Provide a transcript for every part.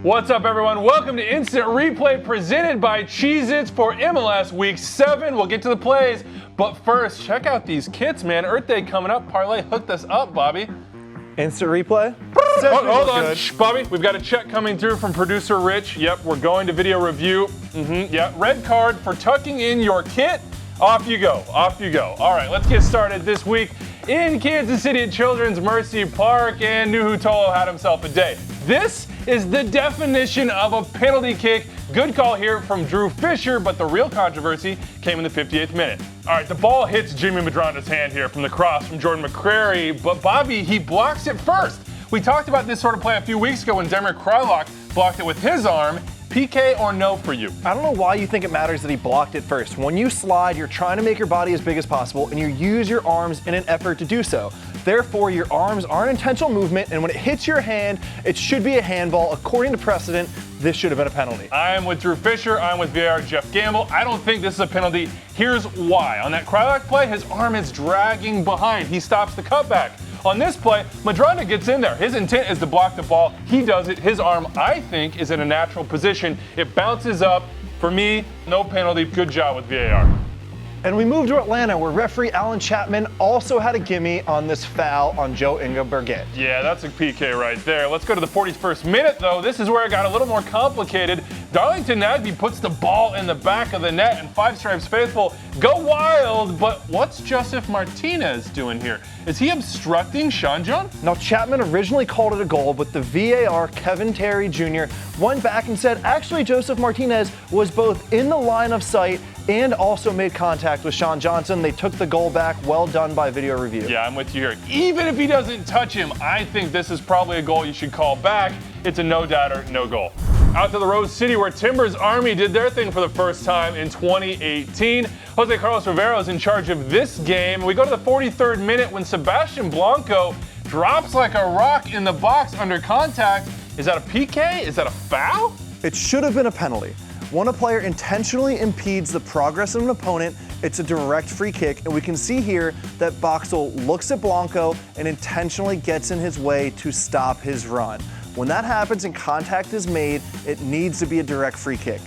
What's up, everyone? Welcome to Instant Replay presented by Cheez-Its for MLS Week 7. We'll get to the plays, but first, check out these kits, man. Earth Day coming up. Parlay hooked us up, Bobby. Instant Replay? Hold on, Shh, Bobby. We've got a check coming through from producer Rich. Yep, we're going to video review. Yeah, red card for tucking in your kit. Off you go, off you go. All right, let's get started this week in Kansas City at Children's Mercy Park, and Nuhu Tolo had himself a day. This is the definition of a penalty kick. Good call here from Drew Fisher, but the real controversy came in the 58th minute. All right, the ball hits Jimmy Medranda's hand here from the cross from Jordan McCrary, but Bobby, he blocks it first. We talked about this sort of play a few weeks ago when Demir Krylak blocked it with his arm. PK or no for you? I don't know why you think it matters that he blocked it first. When you slide, you're trying to make your body as big as possible, and you use your arms in an effort to do so. Therefore, your arms are an intentional movement, and when it hits your hand, it should be a handball. According to precedent, this should have been a penalty. I am with Drew Fisher. I'm with VAR Jeff Gamble. I don't think this is a penalty. Here's why. On that Krylak play, his arm is dragging behind. He stops the cutback. On this play, Medranda gets in there. His intent is to block the ball. He does it. His arm, I think, is in a natural position. It bounces up. For me, no penalty. Good job with VAR. And we move to Atlanta, where referee Alan Chapman also had a gimme on this foul on Joe Inga Berget. Yeah, that's a PK right there. Let's go to the 41st minute, though. This is where it got a little more complicated. Darlington Nagbe puts the ball in the back of the net, and Five Stripes faithful go wild. But what's Joseph Martinez doing here? Is he obstructing Sean John? Now, Chapman originally called it a goal, but the VAR, Kevin Terry Jr., went back and said, actually, Joseph Martinez was both in the line of sight and also made contact with Sean Johnson. They took the goal back. Well done by video review. Yeah, I'm with you here. Even if he doesn't touch him, I think this is probably a goal you should call back. It's a no-doubter, no goal. Out to the Rose City, where Timbers Army did their thing for the first time in 2018. Jose Carlos Rivero is in charge of this game. We go to the 43rd minute when Sebastian Blanco drops like a rock in the box under contact. Is that a PK? Is that a foul? It should have been a penalty. When a player intentionally impedes the progress of an opponent, it's a direct free kick, and we can see here that Boxall looks at Blanco and intentionally gets in his way to stop his run. When that happens and contact is made, it needs to be a direct free kick.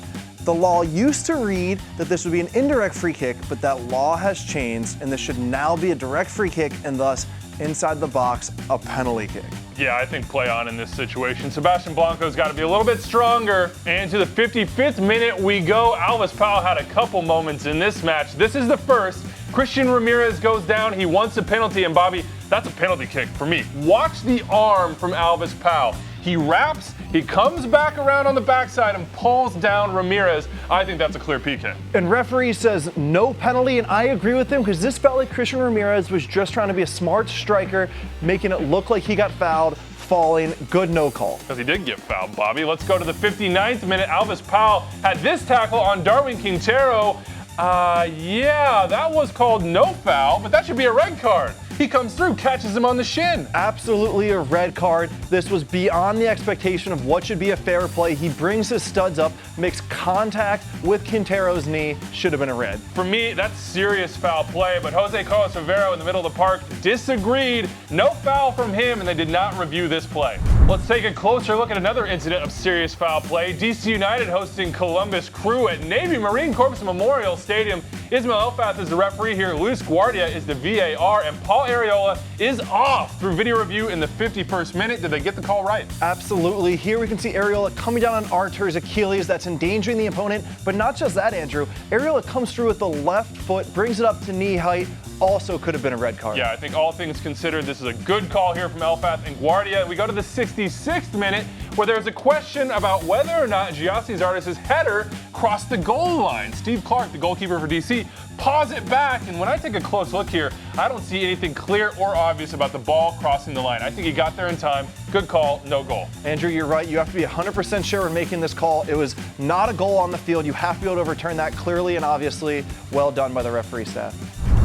The law used to read that this would be an indirect free kick, but that law has changed, and this should now be a direct free kick, and thus, inside the box, a penalty kick. Yeah, I think play on in this situation. Sebastian Blanco's got to be a little bit stronger. And to the 55th minute we go. Alvis Powell had a couple moments in this match. This is the first. Christian Ramirez goes down. He wants a penalty. And Bobby, that's a penalty kick for me. Watch the arm from Alvis Powell. He wraps, he comes back around on the backside and pulls down Ramirez. I think that's a clear PK. And referee says no penalty, and I agree with him because this felt like Christian Ramirez was just trying to be a smart striker, making it look like he got fouled, falling. Good no call. Because he did get fouled, Bobby. Let's go to the 59th minute. Alvis Powell had this tackle on Darwin Quintero. Yeah, that was called no foul, but that should be a red card. He comes through, catches him on the shin. Absolutely a red card. This was beyond the expectation of what should be a fair play. He brings his studs up, makes contact with Quintero's knee. Should have been a red. For me, that's serious foul play, but Jose Carlos Rivero in the middle of the park disagreed. No foul from him, and they did not review this play. Let's take a closer look at another incident of serious foul play. DC United hosting Columbus Crew at Navy Marine Corps Memorial Stadium. Ismail Elfath is the referee here. Luis Guardia is the VAR, and Paul Arriola is off through video review in the 51st minute. Did they get the call right? Absolutely. Here we can see Arriola coming down on Artur's Achilles. That's endangering the opponent. But not just that, Andrew. Arriola comes through with the left foot, brings it up to knee height. Also could have been a red card. Yeah, I think all things considered, this is a good call here from Elfath and Guardia. We go to the 66th minute, where there's a question about whether or not Giassi Zardes' header crossed the goal line. Steve Clark, the goalkeeper for DC, paws it back, and when I take a close look here, I don't see anything clear or obvious about the ball crossing the line. I think he got there in time. Good call, no goal. Andrew, you're right. You have to be 100% sure in making this call. It was not a goal on the field. You have to be able to overturn that clearly and obviously. Well done by the referee staff.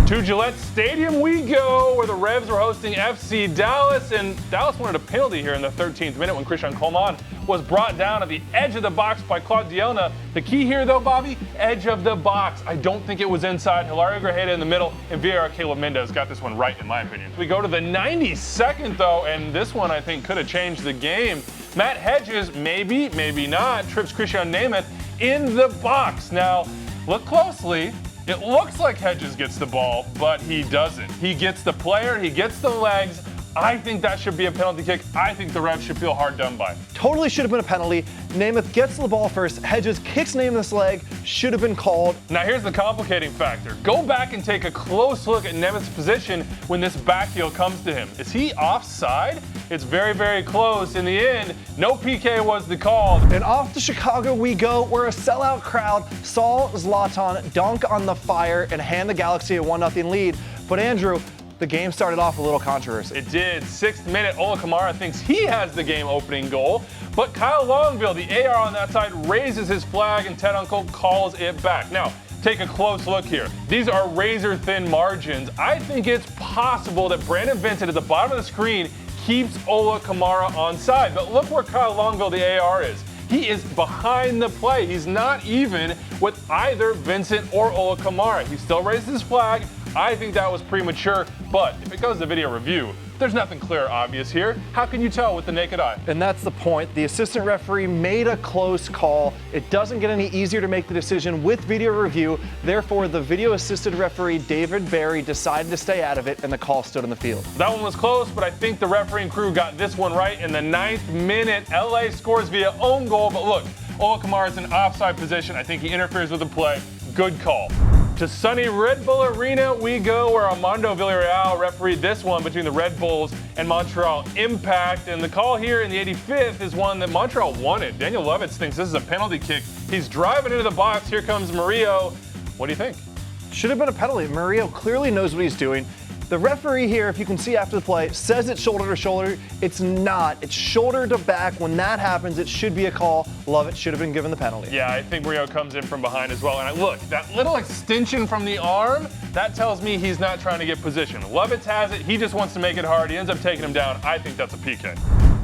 To Gillette Stadium we go, where the Revs were hosting FC Dallas, and Dallas wanted a penalty here in the 13th minute when Christian Coleman was brought down at the edge of the box by Claude Dielna. The key here, though, Bobby, edge of the box. I don't think it was inside. Hilario Grajeda in the middle, and VAR Caleb Mendez got this one right, in my opinion. We go to the 92nd, though, and this one, I think, could have changed the game. Matt Hedges, maybe, maybe not, trips Christian Nemeth in the box. Now, look closely. It looks like Hedges gets the ball, but he doesn't. He gets the player, he gets the legs. I think that should be a penalty kick. I think the Revs should feel hard done by. Totally should have been a penalty. Nemeth gets the ball first. Hedges kicks Nemeth's leg. Should have been called. Now here's the complicating factor. Go back and take a close look at Nemeth's position when this back heel comes to him. Is he offside? It's very, very close. In the end, no PK was the call. And off to Chicago we go, where a sellout crowd saw Zlatan dunk on the Fire and hand the Galaxy a 1-0 lead. But Andrew, the game started off a little controversy. It did. 6th minute, Ola Kamara thinks he has the game-opening goal, but Kyle Longville, the AR on that side, raises his flag and Ted Uncle calls it back. Now, take a close look here. These are razor-thin margins. I think it's possible that Brandon Vincent at the bottom of the screen keeps Ola Kamara onside, but look where Kyle Longville, the AR, is. He is behind the play. He's not even with either Vincent or Ola Kamara. He still raises his flag. I think that was premature, but if it goes to video review, there's nothing clear or obvious here. How can you tell with the naked eye? And that's the point. The assistant referee made a close call. It doesn't get any easier to make the decision with video review. Therefore, the video assisted referee, David Barry, decided to stay out of it, and the call stood on the field. That one was close, but I think the refereeing crew got this one right. In the 9th minute, LA scores via own goal, but look, Ola Kamara's in offside position. I think he interferes with the play. Good call. To sunny Red Bull Arena we go, where Armando Villarreal refereed this one between the Red Bulls and Montreal Impact. And the call here in the 85th is one that Montreal wanted. Daniel Lovitz thinks this is a penalty kick. He's driving into the box. Here comes Murillo. What do you think? Should have been a penalty. Murillo clearly knows what he's doing. The referee here, if you can see after the play, says it's shoulder to shoulder. It's not. It's shoulder to back. When that happens, it should be a call. Lovett should have been given the penalty. Yeah, I think Murillo comes in from behind as well. And look, that little extension from the arm, that tells me he's not trying to get position. Lovitz has it. He just wants to make it hard. He ends up taking him down. I think that's a PK.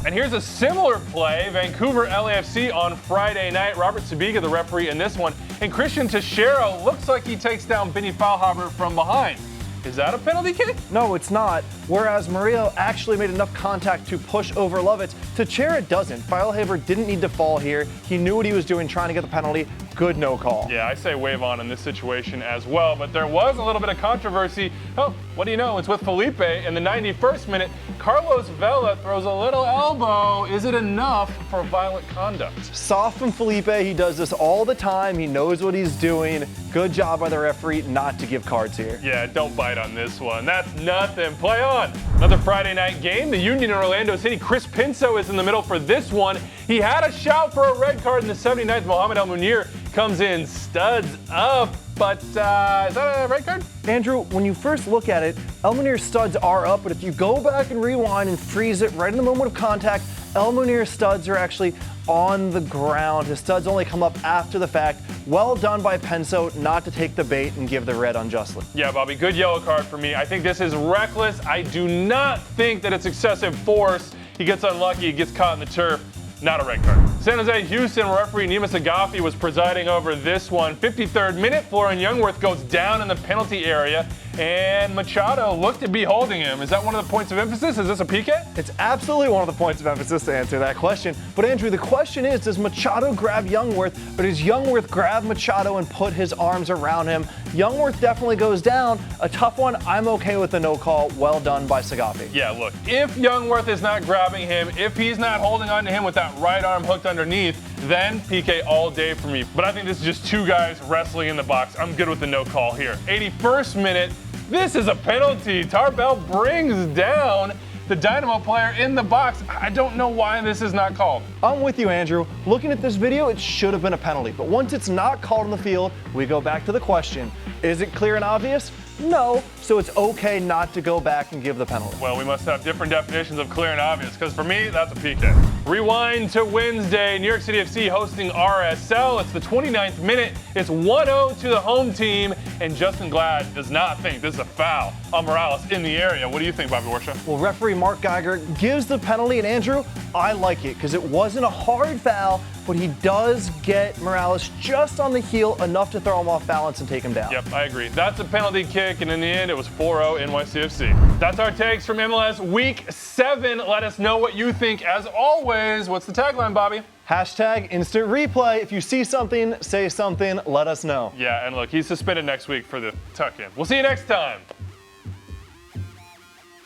And here's a similar play, Vancouver LAFC on Friday night. Robert Sabiga, the referee in this one. And Christian Teixeira looks like he takes down Benny Feilhaber from behind. Is that a penalty kick? No, it's not. Whereas Murillo actually made enough contact to push over Lovitz. Teixeira doesn't. Feilhaber didn't need to fall here. He knew what he was doing, trying to get the penalty. Good no call. Yeah, I say wave on in this situation as well, but there was a little bit of controversy. Oh, what do you know? It's with Felipe in the 91st minute. Carlos Vela throws a little elbow. Is it enough for violent conduct? Soft from Felipe. He does this all the time. He knows what he's doing. Good job by the referee not to give cards here. Yeah, don't bite on this one. That's nothing. Play on. Another Friday night game. The Union in Orlando City. Chris Pinso is in the middle for this one. He had a shout for a red card in the 79th. Mohamed El Munir comes in, studs up, but is that a red card? Andrew, when you first look at it, El Munir's studs are up, but if you go back and rewind and freeze it right in the moment of contact, El Munir's studs are actually on the ground. His studs only come up after the fact. Well done by Penso not to take the bait and give the red unjustly. Yeah, Bobby, good yellow card for me. I think this is reckless. I do not think that it's excessive force. He gets unlucky, he gets caught in the turf. Not a red card. San Jose Houston referee Nima Sagafi was presiding over this one. 53rd minute, Florian Jungwirth goes down in the penalty area, and Machado looked to be holding him. Is that one of the points of emphasis? Is this a PK? It's absolutely one of the points of emphasis to answer that question. But Andrew, the question is, does Machado grab Jungwirth, or does Jungwirth grab Machado and put his arms around him? Jungwirth definitely goes down. A tough one. I'm okay with the no call. Well done by Sagafi. Yeah, look, if Jungwirth is not grabbing him, if he's not holding on to him with that right arm hooked underneath, then PK all day for me. But I think this is just two guys wrestling in the box. I'm good with the no call here. 81st minute, this is a penalty. Tarbell brings down the Dynamo player in the box. I don't know why this is not called. I'm with you, Andrew. Looking at this video, it should have been a penalty. But once it's not called on the field, we go back to the question. Is it clear and obvious? No, so it's okay not to go back and give the penalty. Well, we must have different definitions of clear and obvious, because for me, that's a PK. Rewind to Wednesday. New York City FC hosting RSL. It's the 29th minute. It's 1-0 to the home team, and Justin Glad does not think this is a foul on Morales in the area. What do you think, Bobby Warshaw? Well, referee Mark Geiger gives the penalty, and Andrew, I like it because it wasn't a hard foul, but he does get Morales just on the heel enough to throw him off balance and take him down. Yep, I agree. That's a penalty kick, and in the end, it was 4-0 NYCFC. That's our takes from MLS Week 7. Let us know what you think. As always, what's the tagline, Bobby? Hashtag instant replay. If you see something, say something, let us know. Yeah, and look, he's suspended next week for the tuck-in. We'll see you next time.